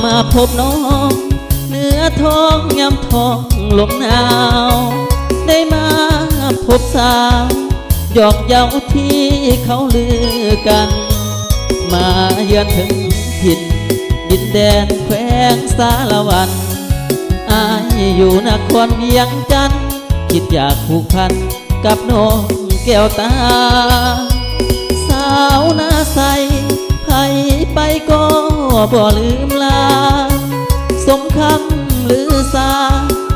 มาพบน้องเนื้อทองยำทองลมหนาวได้มาพบสาวหยอกเย้าที่เขาลือกันมาเยือนถึงถิ่นดินแดนแขวงสารวันอายอยู่นครเวียงจันทร์คิดอยากผูกพันกับน้องแก้วตาสาวหน้าใสไผไปก็บ่ลืมลาสมคำลือสา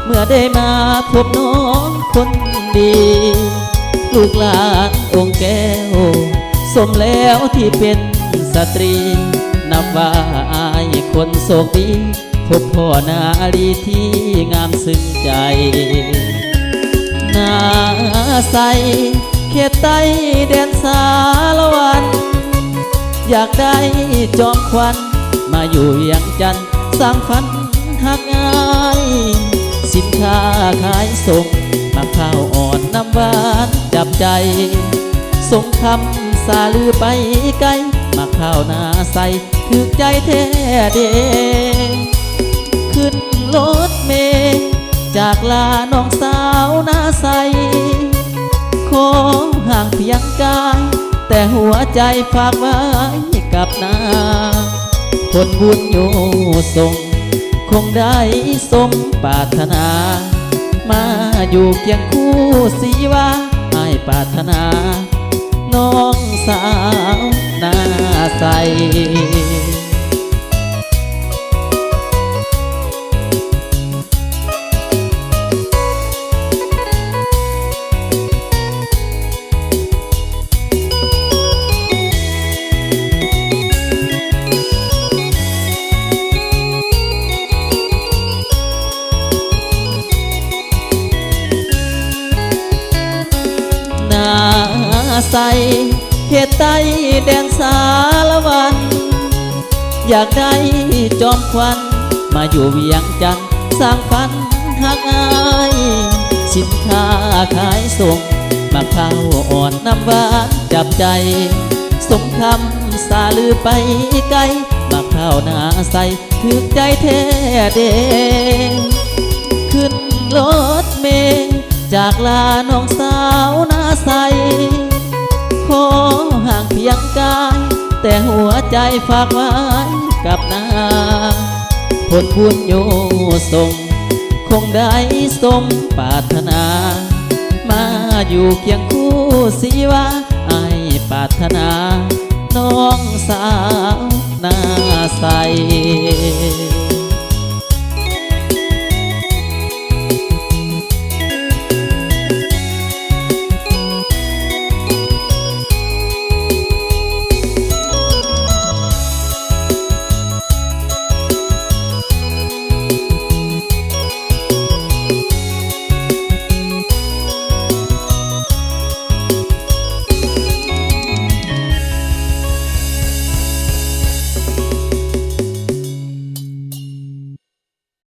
เมื่อได้มาพบน้องคนดีลูกหลานองค์แก้วสมแล้วที่เป็นสตรีนับว่าอายคนโชคดีพบพ่อนารีที่งามซึ้งใจนาใสเขตใต้แดนสารวันอยากได้จอมควันมาอยู่เวียงจันทร์สร้างฝันหักง่ายสินค้าขายส่งมาข้าวอ่อนน้ำหวานจับใจสงคำสาลือไปไกลมาข้าวนาใสถึกใจแท้เดขึ้นรถเมล์จากลาน้องสาวนาใสขอห่างเพียงกายแต่หัวใจฝากไว้กับนาคนบุญอยู่ส่งคงได้สมปรารถนามาอยู่เคียงคู่สีว่าให้ปรารถนาน้องสาวนาใสใสเขตใต้แดนสารวันอยากได้จอมควันมาอยู่เวียงจันทร์สร้างฝันหักง่ายสินค้าขายส่งมาข้าวอ่อนน้ำหวานจับใจสมคำสาลือไปไกลมาข้าวนาใสถึกใจแท้เดขึ้นรถเมล์จากลาน้องสาวนาใสขอห่างเพียงกายแต่หัวใจฝากไว้กับนาผลบุญอยู่ส่งคงได้สมปรารถนามาอยู่เคียงคู่สีว่าไอ้ปรารถนาน้องสาวนาใส